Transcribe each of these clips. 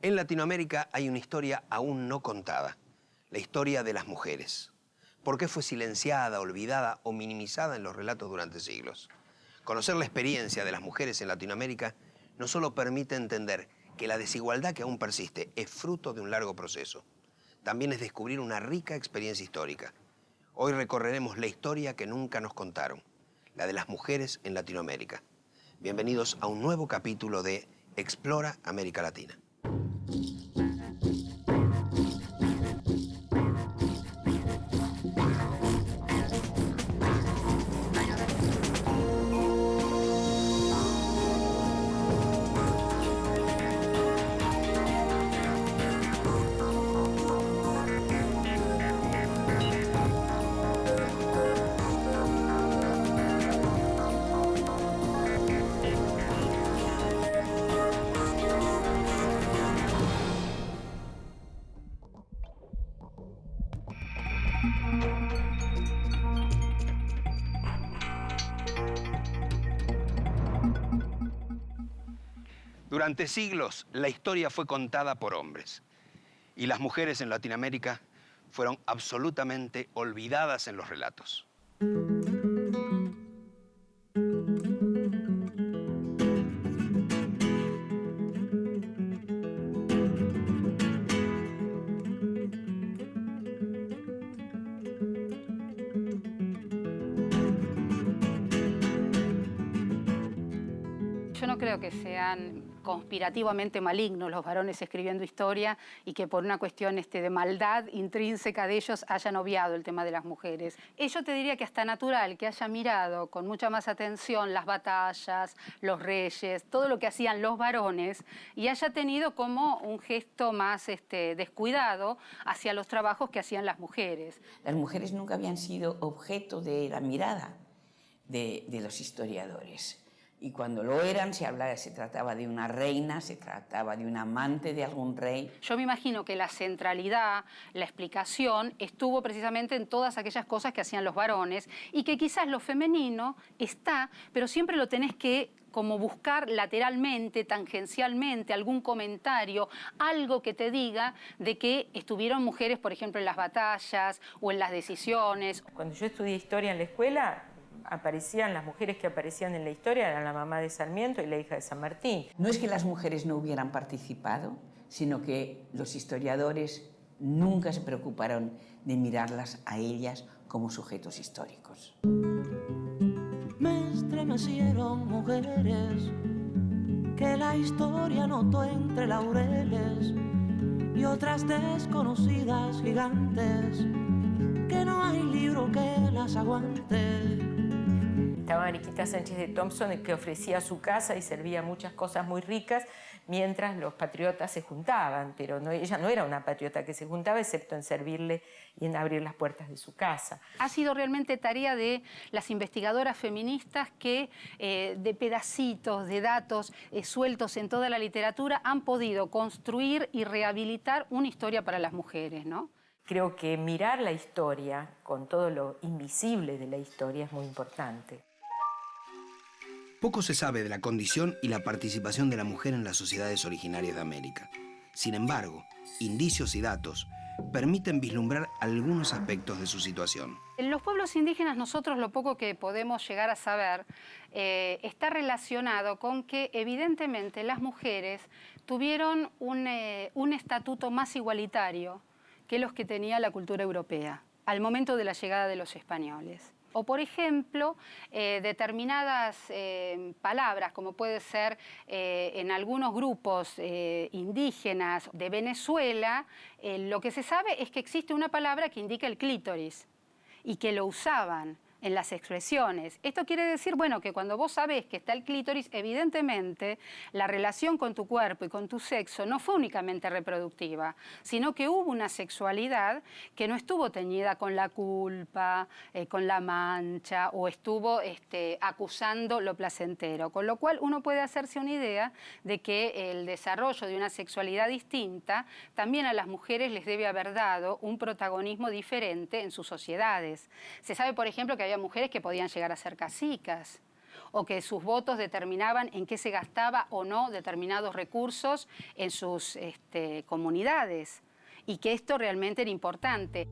En Latinoamérica hay una historia aún no contada, la historia de las mujeres. ¿Por qué fue silenciada, olvidada o minimizada en los relatos durante siglos? Conocer la experiencia de las mujeres en Latinoamérica no solo permite entender que la desigualdad que aún persiste es fruto de un largo proceso, también es descubrir una rica experiencia histórica. Hoy recorreremos la historia que nunca nos contaron, la de las mujeres en Latinoamérica. Bienvenidos a un nuevo capítulo de Explora América Latina. Durante siglos, la historia fue contada por hombres y las mujeres en Latinoamérica fueron absolutamente olvidadas en los relatos. Yo no creo que sean conspirativamente malignos los varones escribiendo historia y que por una cuestión de maldad intrínseca de ellos hayan obviado el tema de las mujeres. Yo te diría que hasta natural que haya mirado con mucha más atención las batallas, los reyes, todo lo que hacían los varones y haya tenido como un gesto más descuidado hacia los trabajos que hacían las mujeres. Las mujeres nunca habían sido objeto de la mirada de los historiadores. Y cuando lo eran, se trataba de una reina, se trataba de un amante de algún rey. Yo me imagino que la centralidad, la explicación, estuvo precisamente en todas aquellas cosas que hacían los varones y que quizás lo femenino está, pero siempre lo tenés que como buscar lateralmente, tangencialmente, algún comentario, algo que te diga de que estuvieron mujeres, por ejemplo, en las batallas o en las decisiones. Cuando yo estudié historia en la escuela, las mujeres que aparecían en la historia eran la mamá de Sarmiento y la hija de San Martín. No es que las mujeres no hubieran participado, sino que los historiadores nunca se preocuparon de mirarlas a ellas como sujetos históricos. Me estremecieron mujeres que la historia notó entre laureles y otras desconocidas gigantes que no hay libro que las aguante. Estaba Mariquita Sánchez de Thompson, que ofrecía su casa y servía muchas cosas muy ricas mientras los patriotas se juntaban, pero ella no era una patriota que se juntaba excepto en servirle y en abrir las puertas de su casa. Ha sido realmente tarea de las investigadoras feministas que de pedacitos, de datos sueltos en toda la literatura han podido construir y rehabilitar una historia para las mujeres, ¿no? Creo que mirar la historia con todo lo invisible de la historia es muy importante. Poco se sabe de la condición y la participación de la mujer en las sociedades originarias de América. Sin embargo, indicios y datos permiten vislumbrar algunos aspectos de su situación. En los pueblos indígenas nosotros lo poco que podemos llegar a saber está relacionado con que evidentemente las mujeres tuvieron un estatuto más igualitario que los que tenía la cultura europea al momento de la llegada de los españoles. O, por ejemplo, determinadas palabras, como puede ser en algunos grupos indígenas de Venezuela, lo que se sabe es que existe una palabra que indica el clítoris y que lo usaban en las expresiones. Esto quiere decir, bueno, que cuando vos sabés que está el clítoris, evidentemente la relación con tu cuerpo y con tu sexo no fue únicamente reproductiva, sino que hubo una sexualidad que no estuvo teñida con la culpa, con la mancha, o estuvo acusando lo placentero. Con lo cual uno puede hacerse una idea de que el desarrollo de una sexualidad distinta también a las mujeres les debe haber dado un protagonismo diferente en sus sociedades. Se sabe, por ejemplo, que había mujeres que podían llegar a ser cacicas, o que sus votos determinaban en qué se gastaba o no determinados recursos en sus comunidades, y que esto realmente era importante.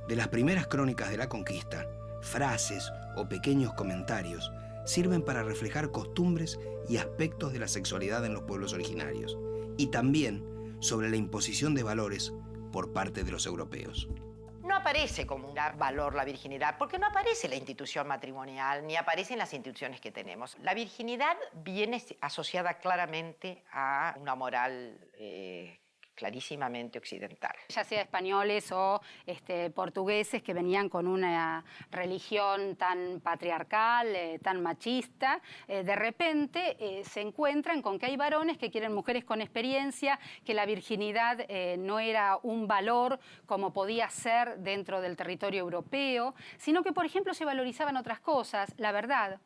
De las primeras crónicas de la conquista, frases o pequeños comentarios sirven para reflejar costumbres y aspectos de la sexualidad en los pueblos originarios, y también sobre la imposición de valores por parte de los europeos. No aparece como un valor la virginidad, porque no aparece la institución matrimonial, ni aparecen las instituciones que tenemos. La virginidad viene asociada claramente a una moral clarísimamente occidental. Ya sea españoles o portugueses que venían con una religión tan patriarcal, tan machista, de repente se encuentran con que hay varones que quieren mujeres con experiencia, que la virginidad no era un valor como podía ser dentro del territorio europeo, sino que, por ejemplo, se valorizaban otras cosas, la verdad.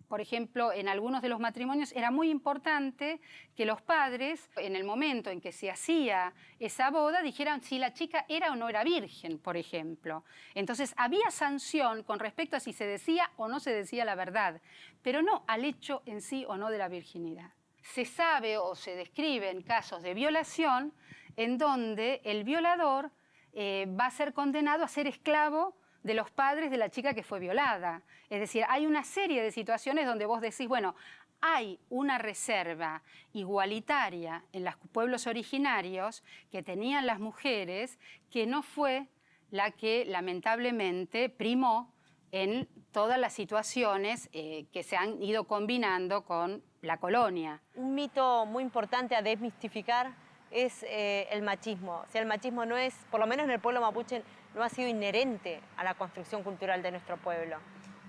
Por ejemplo, en algunos de los matrimonios era muy importante que los padres, en el momento en que se hacía esa boda, dijeran si la chica era o no era virgen, por ejemplo. Entonces, había sanción con respecto a si se decía o no se decía la verdad, pero no al hecho en sí o no de la virginidad. Se sabe o se describen casos de violación en donde el violador va a ser condenado a ser esclavo de los padres de la chica que fue violada. Es decir, hay una serie de situaciones donde vos decís, bueno, hay una reserva igualitaria en los pueblos originarios que tenían las mujeres que no fue la que lamentablemente primó en todas las situaciones que se han ido combinando con la colonia. Un mito muy importante a desmistificar es el machismo. O sea, el machismo no es, por lo menos en el pueblo mapuche, no ha sido inherente a la construcción cultural de nuestro pueblo.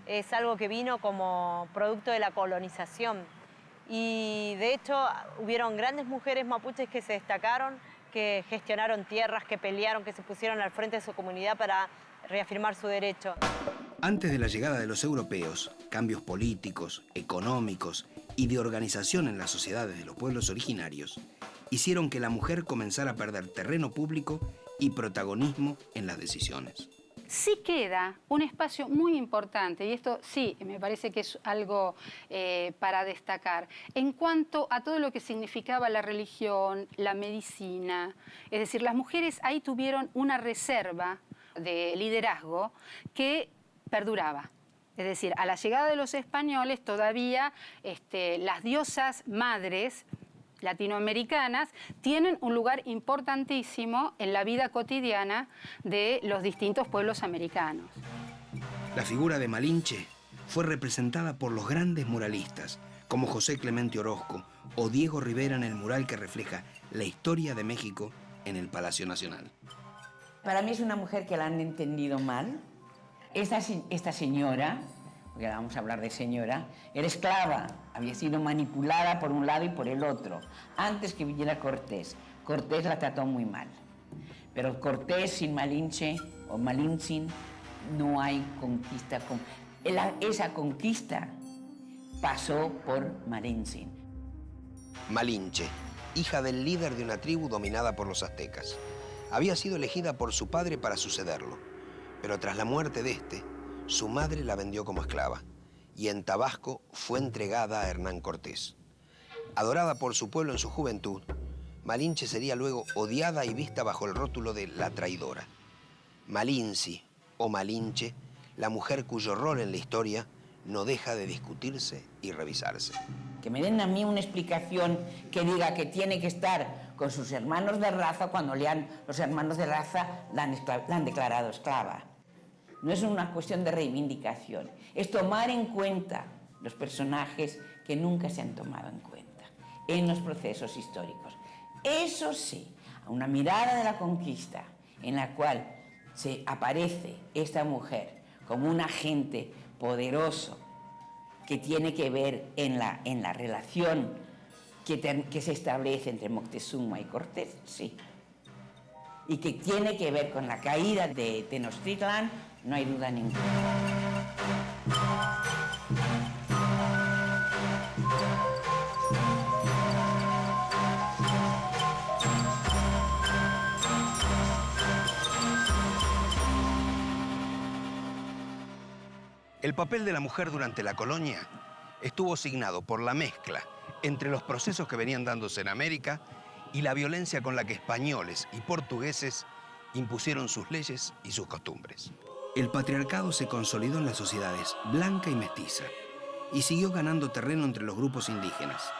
Es algo que vino como producto de la colonización. Y de hecho, hubieron grandes mujeres mapuches que se destacaron, que gestionaron tierras, que pelearon, que se pusieron al frente de su comunidad para reafirmar su derecho. Antes de la llegada de los europeos, cambios políticos, económicos y de organización en las sociedades de los pueblos originarios hicieron que la mujer comenzara a perder terreno público y protagonismo en las decisiones. Sí queda un espacio muy importante, y esto sí me parece que es algo para destacar, en cuanto a todo lo que significaba la religión, la medicina. Es decir, las mujeres ahí tuvieron una reserva de liderazgo que perduraba. Es decir, a la llegada de los españoles todavía las diosas madres latinoamericanas tienen un lugar importantísimo en la vida cotidiana de los distintos pueblos americanos. La figura de Malinche fue representada por los grandes muralistas como José Clemente Orozco o Diego Rivera en el mural que refleja la historia de México en el Palacio Nacional. Para mí es una mujer que la han entendido mal. Esta señora, porque vamos a hablar de señora, era esclava, había sido manipulada por un lado y por el otro, antes que viniera Cortés. Cortés la trató muy mal, pero Cortés sin Malinche o Malintzin no hay conquista. Esa conquista pasó por Malintzin. Malinche, hija del líder de una tribu dominada por los aztecas, había sido elegida por su padre para sucederlo, pero tras la muerte de este, su madre la vendió como esclava y en Tabasco fue entregada a Hernán Cortés. Adorada por su pueblo en su juventud, Malinche sería luego odiada y vista bajo el rótulo de la traidora. Malinci o Malinche, la mujer cuyo rol en la historia no deja de discutirse y revisarse. Que me den a mí una explicación que diga que tiene que estar con sus hermanos de raza cuando los hermanos de raza la han declarado esclava. No es una cuestión de reivindicación, es tomar en cuenta los personajes que nunca se han tomado en cuenta en los procesos históricos. Eso sí, a una mirada de la conquista en la cual se aparece esta mujer como un agente poderoso que tiene que ver en la relación que se establece entre Moctezuma y Cortés, sí. Y que tiene que ver con la caída de Tenochtitlán, no hay duda ninguna. El papel de la mujer durante la colonia estuvo signado por la mezcla entre los procesos que venían dándose en América y la violencia con la que españoles y portugueses impusieron sus leyes y sus costumbres. El patriarcado se consolidó en las sociedades blanca y mestiza y siguió ganando terreno entre los grupos indígenas.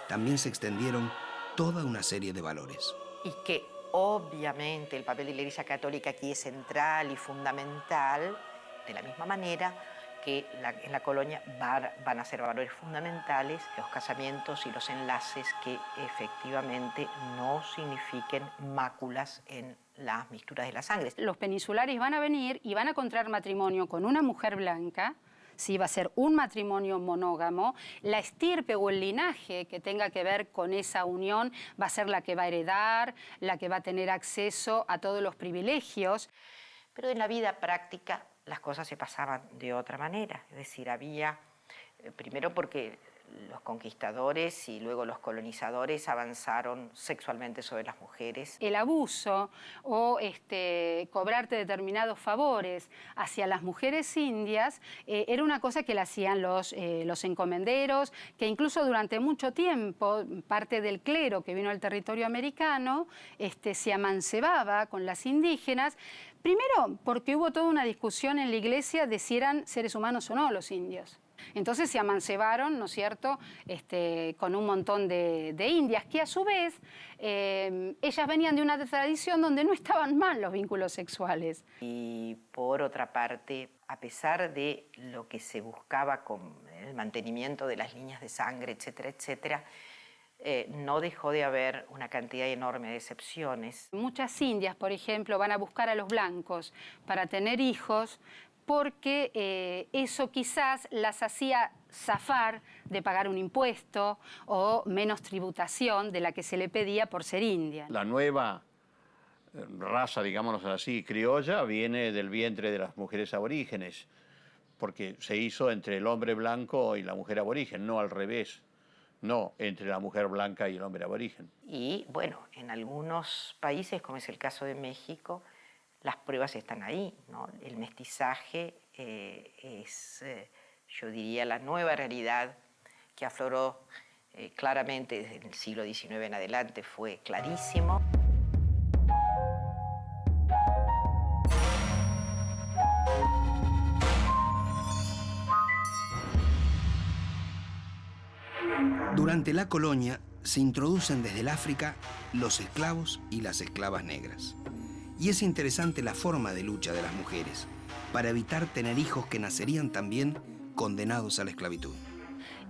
También se extendieron toda una serie de valores. Y que obviamente el papel de la Iglesia Católica aquí es central y fundamental, de la misma manera que en la colonia van a ser valores fundamentales los casamientos y los enlaces que efectivamente no signifiquen máculas en las mixturas de la sangre. Los peninsulares van a venir y van a contraer matrimonio con una mujer blanca. Sí, va a ser un matrimonio monógamo. La estirpe o el linaje que tenga que ver con esa unión va a ser la que va a heredar, la que va a tener acceso a todos los privilegios. Pero en la vida práctica las cosas se pasaban de otra manera. Es decir, había, primero porque los conquistadores y luego los colonizadores avanzaron sexualmente sobre las mujeres. El abuso o cobrarte determinados favores hacia las mujeres indias era una cosa que la hacían los encomenderos, que incluso durante mucho tiempo parte del clero que vino al territorio americano se amancebaba con las indígenas. Primero, porque hubo toda una discusión en la iglesia de si eran seres humanos o no los indios. Entonces se amancebaron, ¿no es cierto?, con un montón de indias, que a su vez ellas venían de una tradición donde no estaban mal los vínculos sexuales. Y por otra parte, a pesar de lo que se buscaba con el mantenimiento de las líneas de sangre, etcétera, etcétera, no dejó de haber una cantidad enorme de excepciones. Muchas indias, por ejemplo, van a buscar a los blancos para tener hijos, porque eso quizás las hacía zafar de pagar un impuesto o menos tributación de la que se le pedía por ser india. La nueva raza, digámoslo así, criolla, viene del vientre de las mujeres aborígenes, porque se hizo entre el hombre blanco y la mujer aborigen, no al revés, no entre la mujer blanca y el hombre aborigen. Y bueno, en algunos países, como es el caso de México, las pruebas están ahí, ¿no? El mestizaje es, yo diría, la nueva realidad que afloró claramente desde el siglo XIX en adelante, fue clarísimo. Durante la colonia se introducen desde el África los esclavos y las esclavas negras. Y es interesante la forma de lucha de las mujeres para evitar tener hijos que nacerían también condenados a la esclavitud.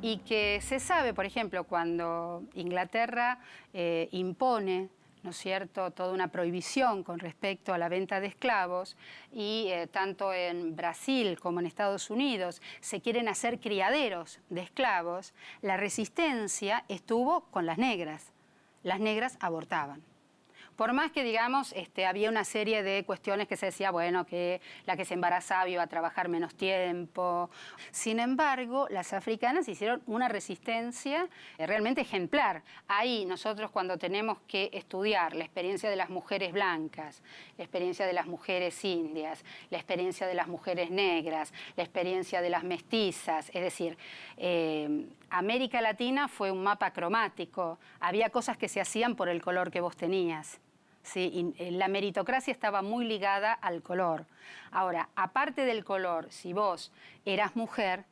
Y que se sabe, por ejemplo, cuando Inglaterra impone, ¿no es cierto?, toda una prohibición con respecto a la venta de esclavos y tanto en Brasil como en Estados Unidos se quieren hacer criaderos de esclavos, la resistencia estuvo con las negras. Las negras abortaban. Por más que, digamos, había una serie de cuestiones que se decía, bueno, que la que se embarazaba iba a trabajar menos tiempo. Sin embargo, las africanas hicieron una resistencia realmente ejemplar. Ahí nosotros cuando tenemos que estudiar la experiencia de las mujeres blancas, la experiencia de las mujeres indias, la experiencia de las mujeres negras, la experiencia de las mestizas, es decir, América Latina fue un mapa cromático. Había cosas que se hacían por el color que vos tenías. Sí, y la meritocracia estaba muy ligada al color. Ahora, aparte del color, si vos eras mujer,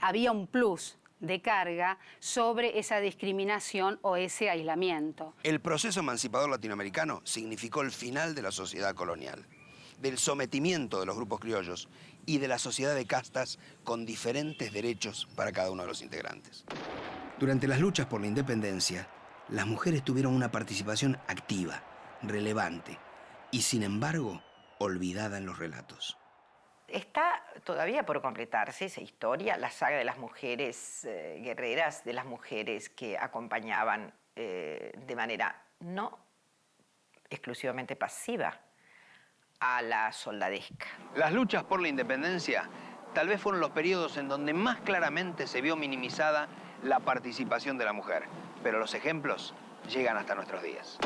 había un plus de carga sobre esa discriminación o ese aislamiento. El proceso emancipador latinoamericano significó el final de la sociedad colonial, del sometimiento de los grupos criollos y de la sociedad de castas con diferentes derechos para cada uno de los integrantes. Durante las luchas por la independencia, las mujeres tuvieron una participación activa, relevante y, sin embargo, olvidada en los relatos. Está todavía por completarse esa historia, la saga de las mujeres guerreras, de las mujeres que acompañaban de manera no exclusivamente pasiva a la soldadesca. Las luchas por la independencia tal vez fueron los periodos en donde más claramente se vio minimizada la participación de la mujer, pero los ejemplos llegan hasta nuestros días.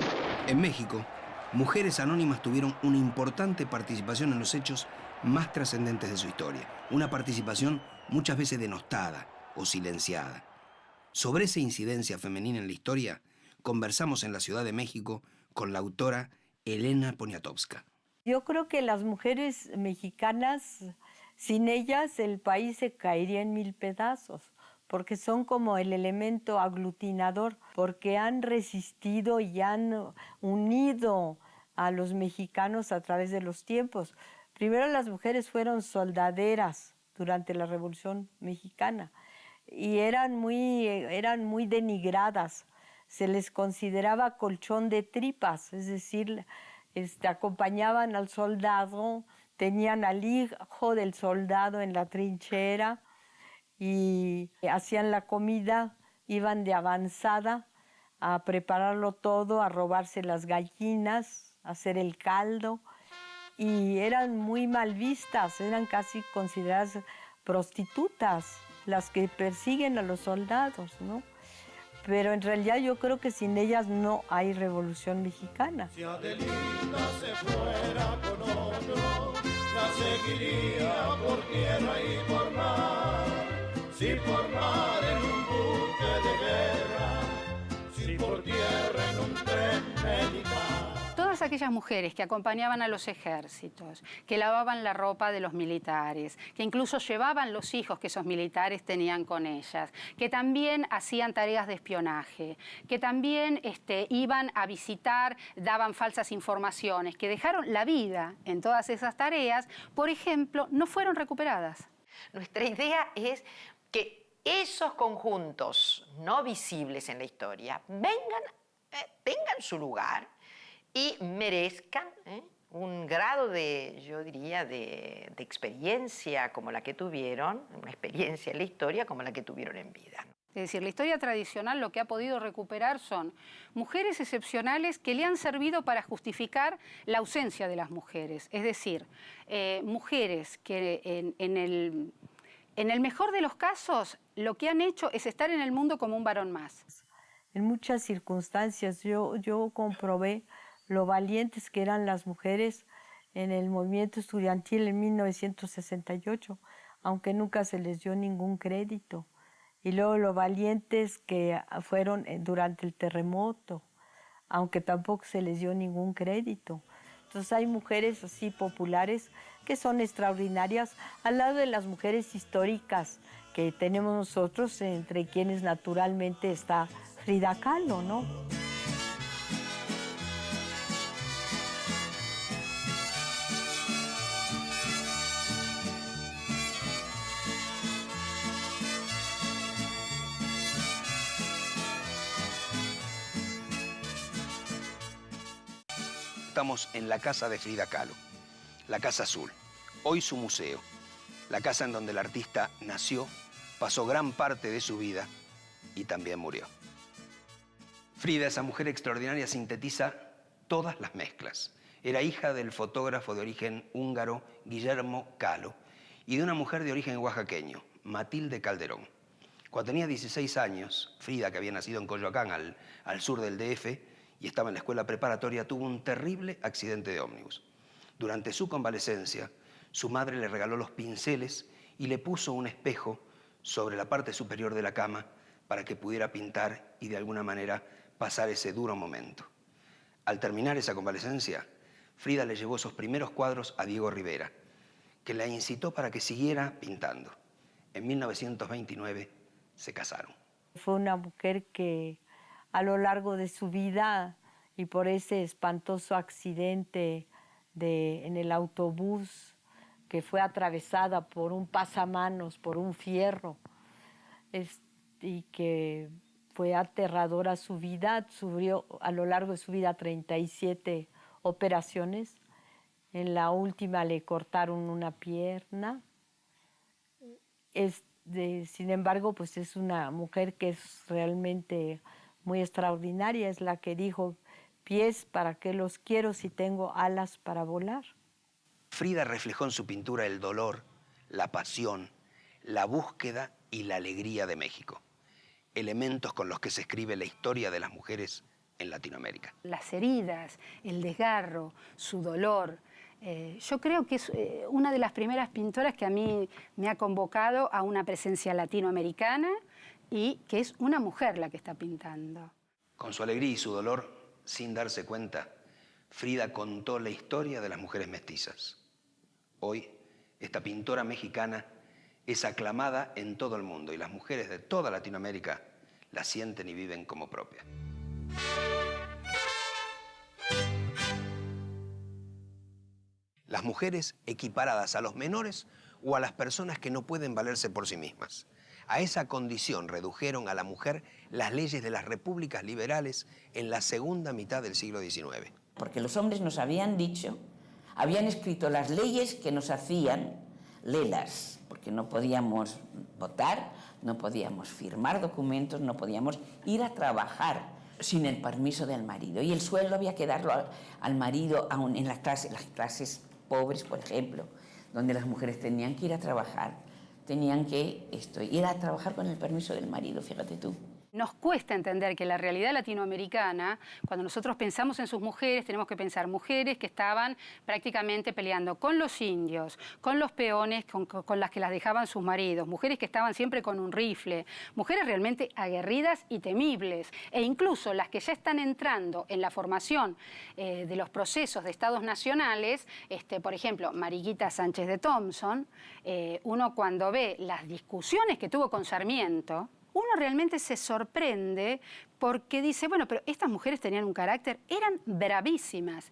En México, mujeres anónimas tuvieron una importante participación en los hechos más trascendentes de su historia. Una participación muchas veces denostada, o silenciada. Sobre esa incidencia femenina en la historia, conversamos en la Ciudad de México con la autora Elena Poniatowska. Yo creo que las mujeres mexicanas, sin ellas el país se caería en mil pedazos, porque son como el elemento aglutinador, porque han resistido y han unido a los mexicanos a través de los tiempos. Primero las mujeres fueron soldaderas durante la Revolución Mexicana y eran muy denigradas. Se les consideraba colchón de tripas, es decir, acompañaban al soldado, tenían al hijo del soldado en la trinchera y hacían la comida, iban de avanzada a prepararlo todo, a robarse las gallinas, a hacer el caldo, y eran muy mal vistas, eran casi consideradas prostitutas, las que persiguen a los soldados, ¿no? Pero en realidad yo creo que sin ellas no hay Revolución Mexicana. Si Adelita se fuera con otro, la seguiría por tierra y por mar. Si por mar en un buque de guerra, si por tierra en un tren militar. Todas aquellas mujeres que acompañaban a los ejércitos, que lavaban la ropa de los militares, que incluso llevaban los hijos que esos militares tenían con ellas, que también hacían tareas de espionaje, que también iban a visitar, daban falsas informaciones, que dejaron la vida en todas esas tareas, por ejemplo, no fueron recuperadas. Nuestra idea es que esos conjuntos no visibles en la historia tengan su lugar y merezcan un grado de, yo diría, de experiencia como la que tuvieron, una experiencia en la historia como la que tuvieron en vida. Es decir, la historia tradicional lo que ha podido recuperar son mujeres excepcionales que le han servido para justificar la ausencia de las mujeres. Es decir, mujeres que en el mejor de los casos lo que han hecho es estar en el mundo como un varón más. En muchas circunstancias yo comprobé lo valientes que eran las mujeres en el movimiento estudiantil en 1968, aunque nunca se les dio ningún crédito. Y luego lo valientes que fueron durante el terremoto, aunque tampoco se les dio ningún crédito. Entonces hay mujeres así populares que son extraordinarias, al lado de las mujeres históricas que tenemos nosotros, entre quienes naturalmente está Frida Kahlo, ¿no? Estamos en la casa de Frida Kahlo, la Casa Azul, hoy su museo, la casa en donde el artista nació, pasó gran parte de su vida y también murió. Frida, esa mujer extraordinaria, sintetiza todas las mezclas. Era hija del fotógrafo de origen húngaro Guillermo Kahlo y de una mujer de origen oaxaqueño, Matilde Calderón. Cuando tenía 16 años, Frida, que había nacido en Coyoacán, al sur del DF, y estaba en la escuela preparatoria, tuvo un terrible accidente de ómnibus. Durante su convalecencia, su madre le regaló los pinceles y le puso un espejo sobre la parte superior de la cama para que pudiera pintar y de alguna manera pasar ese duro momento. Al terminar esa convalecencia, Frida le llevó esos primeros cuadros a Diego Rivera, que la incitó para que siguiera pintando. En 1929 se casaron. Fue una mujer que a lo largo de su vida y por ese espantoso accidente en el autobús que fue atravesada por un pasamanos, por un fierro, y que fue aterradora su vida, sufrió a lo largo de su vida 37 operaciones. En la última le cortaron una pierna. Sin embargo, pues es una mujer que es realmente muy extraordinaria, es la que dijo: pies, ¿para qué los quiero si tengo alas para volar? Frida reflejó en su pintura el dolor, la pasión, la búsqueda y la alegría de México, elementos con los que se escribe la historia de las mujeres en Latinoamérica. Las heridas, el desgarro, su dolor, Yo creo que es una de las primeras pintoras que a mí me ha convocado a una presencia latinoamericana y que es una mujer la que está pintando. Con su alegría y su dolor, sin darse cuenta, Frida contó la historia de las mujeres mestizas. Hoy, esta pintora mexicana es aclamada en todo el mundo y las mujeres de toda Latinoamérica la sienten y viven como propia. Las mujeres equiparadas a los menores o a las personas que no pueden valerse por sí mismas. A esa condición redujeron a la mujer las leyes de las repúblicas liberales en la segunda mitad del siglo XIX. Porque los hombres nos habían dicho, habían escrito las leyes que nos hacían lelas, porque no podíamos votar, no podíamos firmar documentos, no podíamos ir a trabajar sin el permiso del marido. Y el sueldo había que darlo al marido aún en las clases pobres, por ejemplo, donde las mujeres tenían que ir a trabajar, tenían que ir a trabajar con el permiso del marido, fíjate tú. Nos cuesta entender que la realidad latinoamericana, cuando nosotros pensamos en sus mujeres, tenemos que pensar mujeres que estaban prácticamente peleando con los indios, con los peones, con las que las dejaban sus maridos, mujeres que estaban siempre con un rifle, mujeres realmente aguerridas y temibles, e incluso las que ya están entrando en la formación de los procesos de estados nacionales, por ejemplo, Mariquita Sánchez de Thompson, uno cuando ve las discusiones que tuvo con Sarmiento, uno realmente se sorprende porque dice, bueno, pero estas mujeres tenían un carácter, eran bravísimas.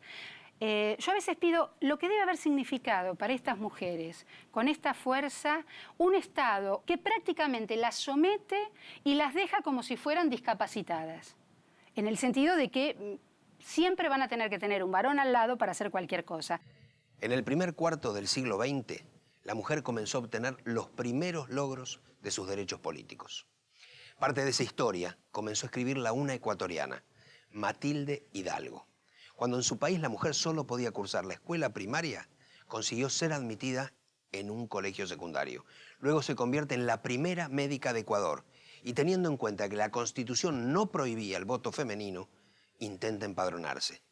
Yo a veces pido lo que debe haber significado para estas mujeres, con esta fuerza, un Estado que prácticamente las somete y las deja como si fueran discapacitadas, en el sentido de que siempre van a tener que tener un varón al lado para hacer cualquier cosa. En el primer cuarto del siglo XX, la mujer comenzó a obtener los primeros logros de sus derechos políticos. Parte de esa historia comenzó a escribirla una ecuatoriana, Matilde Hidalgo. Cuando en su país la mujer solo podía cursar la escuela primaria, consiguió ser admitida en un colegio secundario. Luego se convierte en la primera médica de Ecuador y teniendo en cuenta que la Constitución no prohibía el voto femenino, intenta empadronarse.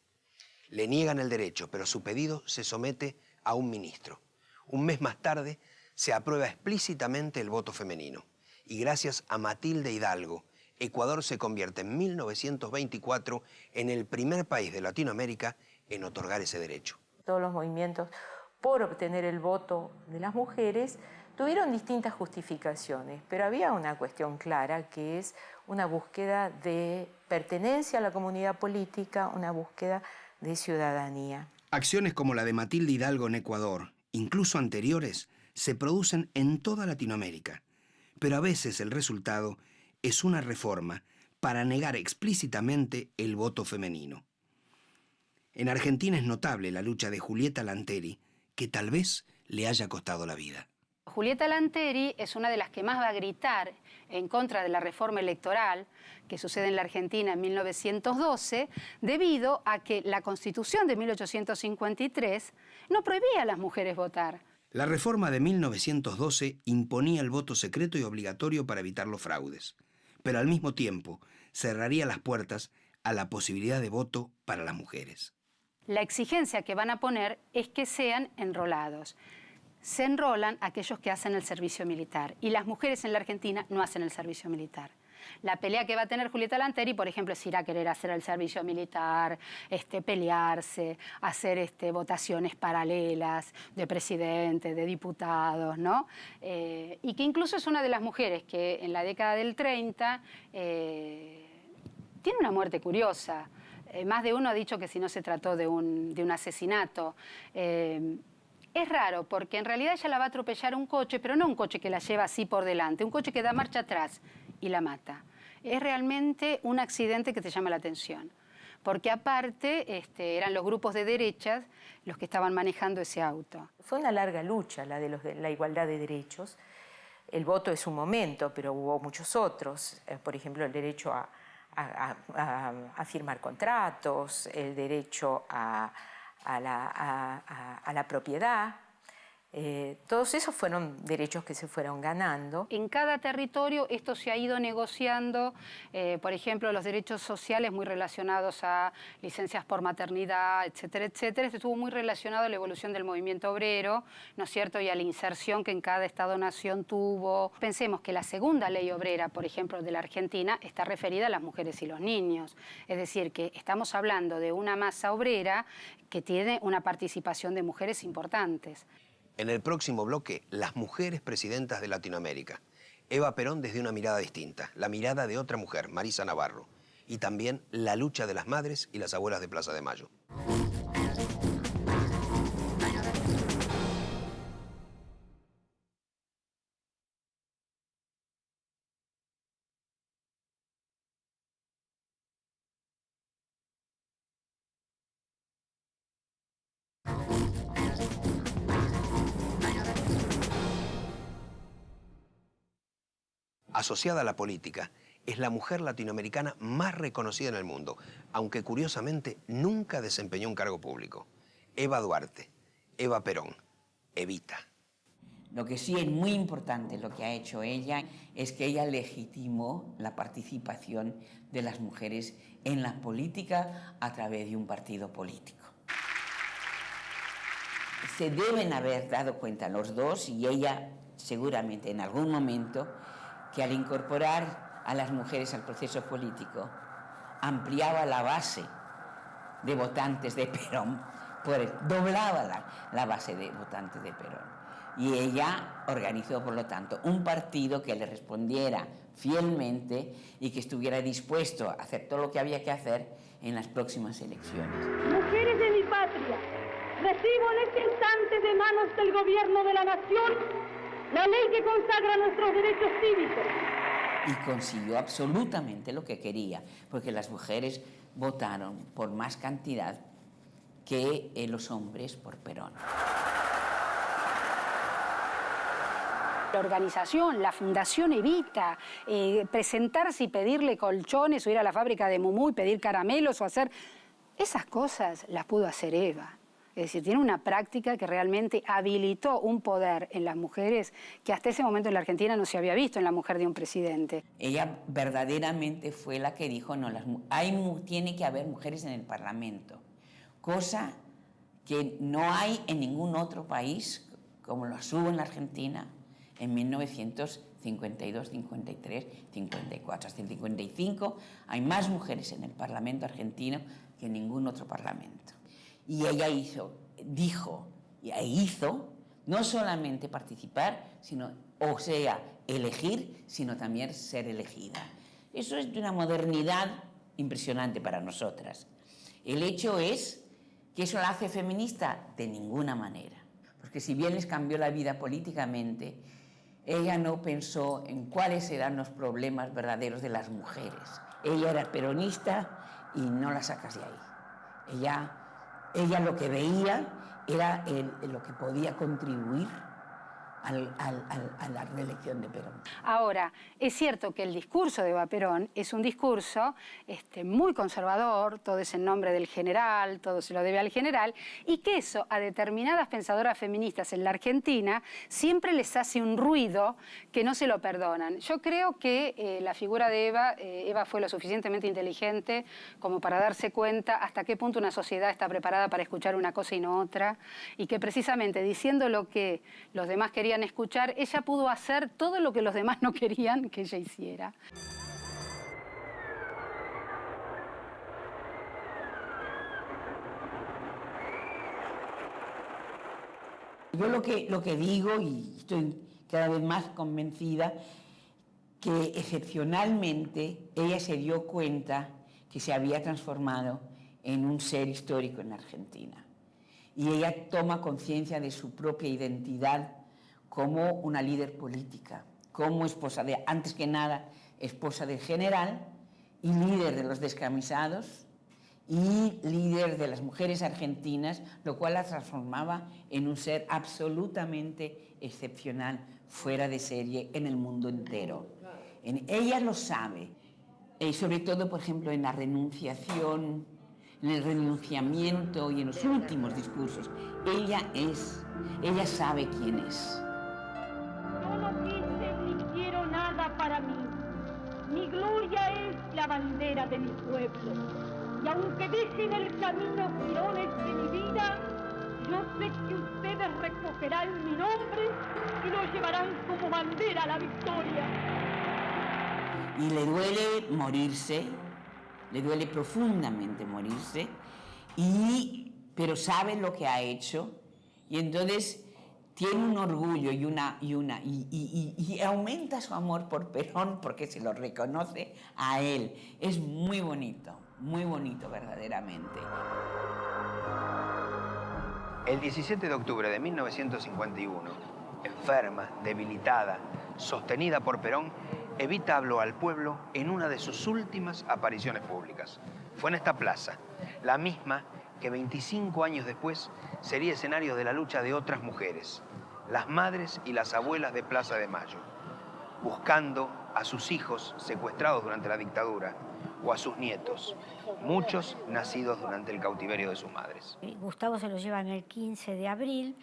Le niegan el derecho, pero su pedido se somete a un ministro. Un mes más tarde se aprueba explícitamente el voto femenino. Y gracias a Matilde Hidalgo, Ecuador se convierte en 1924 en el primer país de Latinoamérica en otorgar ese derecho. Todos los movimientos por obtener el voto de las mujeres tuvieron distintas justificaciones, pero había una cuestión clara que es una búsqueda de pertenencia a la comunidad política, una búsqueda de ciudadanía. Acciones como la de Matilde Hidalgo en Ecuador, incluso anteriores, se producen en toda Latinoamérica. Pero a veces el resultado es una reforma para negar explícitamente el voto femenino. En Argentina es notable la lucha de Julieta Lanteri, que tal vez le haya costado la vida. Julieta Lanteri es una de las que más va a gritar en contra de la reforma electoral que sucede en la Argentina en 1912, debido a que la Constitución de 1853 no prohibía a las mujeres votar. La reforma de 1912 imponía el voto secreto y obligatorio para evitar los fraudes, pero al mismo tiempo cerraría las puertas a la posibilidad de voto para las mujeres. La exigencia que van a poner es que sean enrolados. Se enrolan aquellos que hacen el servicio militar y las mujeres en la Argentina no hacen el servicio militar. La pelea que va a tener Julieta Lanteri, por ejemplo, es ir a querer hacer el servicio militar, pelearse, hacer votaciones paralelas de presidente, de diputados, ¿no? Y que incluso es una de las mujeres que en la década del 30 tiene una muerte curiosa. Más de uno ha dicho que si no se trató de un asesinato. Es raro porque en realidad ella la va a atropellar un coche, pero no un coche que la lleva así por delante, un coche que da marcha atrás y la mata. Es realmente un accidente que te llama la atención, porque aparte eran los grupos de derechas los que estaban manejando ese auto. Fue una larga lucha la de la igualdad de derechos. El voto es un momento, pero hubo muchos otros. Por ejemplo, el derecho a firmar contratos, el derecho a la propiedad, Todos esos fueron derechos que se fueron ganando. En cada territorio esto se ha ido negociando, por ejemplo, los derechos sociales muy relacionados a licencias por maternidad, etcétera, etcétera. Esto estuvo muy relacionado a la evolución del movimiento obrero, ¿no es cierto?, y a la inserción que en cada Estado-nación tuvo. Pensemos que la segunda ley obrera, por ejemplo, de la Argentina, está referida a las mujeres y los niños. Es decir, que estamos hablando de una masa obrera que tiene una participación de mujeres importantes. En el próximo bloque, las mujeres presidentas de Latinoamérica. Eva Perón desde una mirada distinta, la mirada de otra mujer, Marisa Navarro, y también la lucha de las madres y las abuelas de Plaza de Mayo. Asociada a la política, es la mujer latinoamericana más reconocida en el mundo, aunque curiosamente nunca desempeñó un cargo público. Eva Duarte, Eva Perón, Evita. Lo que sí es muy importante lo que ha hecho ella es que ella legitimó la participación de las mujeres en la política a través de un partido político. Se deben haber dado cuenta los dos, y ella seguramente en algún momento, que al incorporar a las mujeres al proceso político ampliaba la base de votantes de Perón, doblaba la base de votantes de Perón. Y ella organizó, por lo tanto, un partido que le respondiera fielmente y que estuviera dispuesto a hacer todo lo que había que hacer en las próximas elecciones. Mujeres de mi patria, recibo en este instante de manos del gobierno de la nación la ley que consagra nuestros derechos cívicos. Y consiguió absolutamente lo que quería, porque las mujeres votaron por más cantidad que los hombres por Perón. La organización, la Fundación Evita, presentarse y pedirle colchones o ir a la fábrica de Mumú y pedir caramelos o hacer... Esas cosas las pudo hacer Eva. Es decir, tiene una práctica que realmente habilitó un poder en las mujeres que hasta ese momento en la Argentina no se había visto en la mujer de un presidente. Ella verdaderamente fue la que dijo, no, tiene que haber mujeres en el Parlamento, cosa que no hay en ningún otro país, como lo hubo en la Argentina en 1952, 53, 54, hasta el 55, hay más mujeres en el Parlamento argentino que en ningún otro parlamento. Y ella hizo no solamente participar, elegir, sino también ser elegida. Eso es de una modernidad impresionante para nosotras. El hecho es que eso la hace feminista de ninguna manera. Porque si bien les cambió la vida políticamente, ella no pensó en cuáles eran los problemas verdaderos de las mujeres. Ella era peronista y no la sacas de ahí. Ella lo que veía era lo que podía contribuir a la reelección de Perón. Ahora, es cierto que el discurso de Eva Perón es un discurso muy conservador, todo es en nombre del general, todo se lo debe al general, y que eso a determinadas pensadoras feministas en la Argentina siempre les hace un ruido que no se lo perdonan. Yo creo que la figura de Eva fue lo suficientemente inteligente como para darse cuenta hasta qué punto una sociedad está preparada para escuchar una cosa y no otra, y que precisamente diciendo lo que los demás querían escuchar, ella pudo hacer todo lo que los demás no querían que ella hiciera. Yo lo que digo, y estoy cada vez más convencida, que excepcionalmente ella se dio cuenta que se había transformado en un ser histórico en Argentina. Y ella toma conciencia de su propia identidad como una líder política, como esposa antes que nada, esposa del general y líder de los descamisados y líder de las mujeres argentinas, lo cual la transformaba en un ser absolutamente excepcional, fuera de serie en el mundo entero. Ella lo sabe, sobre todo, por ejemplo, en la renunciación en el renunciamiento y en los últimos discursos. Ella sabe quién es. Yo no quise ni quiero nada para mí. Mi gloria es la bandera de mi pueblo. Y aunque dejen el camino girones de mi vida, yo sé que ustedes recogerán mi nombre y lo llevarán como bandera a la victoria. Y le duele morirse, le duele profundamente morirse, pero sabe lo que ha hecho y entonces tiene un orgullo y aumenta su amor por Perón porque se lo reconoce a él. Es muy bonito verdaderamente. El 17 de octubre de 1951, enferma, debilitada, sostenida por Perón, Evita habló al pueblo en una de sus últimas apariciones públicas. Fue en esta plaza, la misma que 25 años después sería escenario de la lucha de otras mujeres, las madres y las abuelas de Plaza de Mayo, buscando a sus hijos secuestrados durante la dictadura o a sus nietos, muchos nacidos durante el cautiverio de sus madres. Gustavo se lo llevan el 15 de abril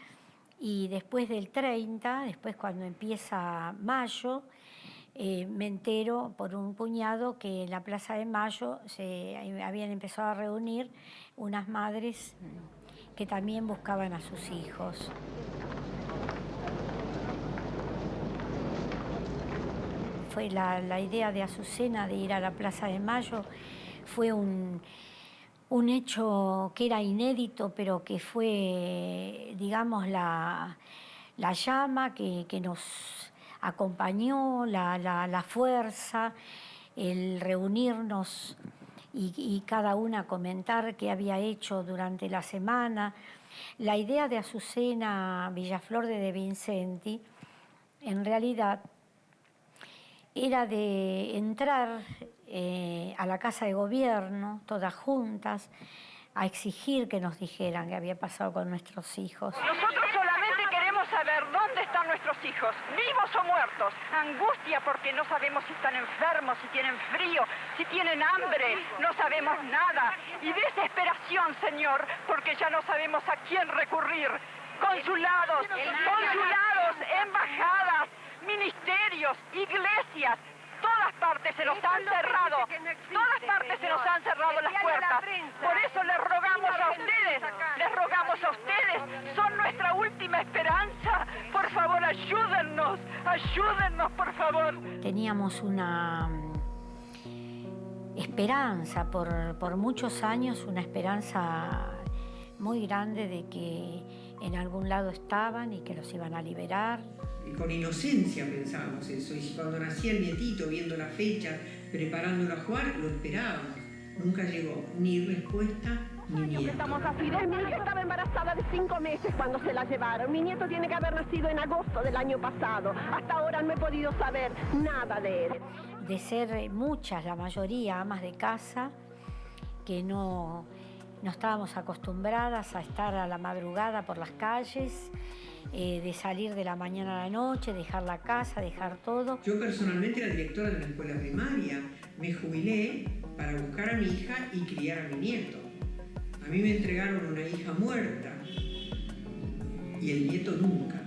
y después del 30, después cuando empieza Mayo, me entero por un cuñado que en la Plaza de Mayo se habían empezado a reunir unas madres que también buscaban a sus hijos. Fue la idea de Azucena de ir a la Plaza de Mayo, fue un hecho que era inédito, pero que fue, digamos, la llama que nos acompañó, la fuerza, el reunirnos y cada una comentar qué había hecho durante la semana. La idea de Azucena Villaflor de Vincenti, en realidad, era de entrar a la Casa de Gobierno, todas juntas, a exigir que nos dijeran qué había pasado con nuestros hijos. Nosotros solamente queremos saber dónde están nuestros hijos, vivos o muertos. Angustia porque no sabemos si están enfermos, si tienen frío, si tienen hambre, no sabemos nada. Y desesperación, Señor, porque ya no sabemos a quién recurrir. Consulados, embajadas, ministerios, iglesias, todas partes se nos han cerrado, todas partes se nos han cerrado las puertas. Por eso les rogamos a ustedes, son nuestra última esperanza. Por favor, ayúdennos, por favor. Teníamos una esperanza, por muchos años, una esperanza muy grande de que en algún lado estaban y que los iban a liberar. Con inocencia pensábamos eso, y cuando nacía el nietito, viendo la fecha, preparándolo a jugar, lo esperábamos. Nunca llegó ni respuesta ni nieto. Estamos así. Mi hija estaba embarazada de 5 meses cuando se la llevaron. Mi nieto tiene que haber nacido en agosto del año pasado. Hasta ahora no he podido saber nada de él. De ser muchas, la mayoría, amas de casa, que no estábamos acostumbradas a estar a la madrugada por las calles, de salir de la mañana a la noche, dejar la casa, dejar todo. Yo personalmente era directora de una escuela primaria. Me jubilé para buscar a mi hija y criar a mi nieto. A mí me entregaron una hija muerta y el nieto nunca.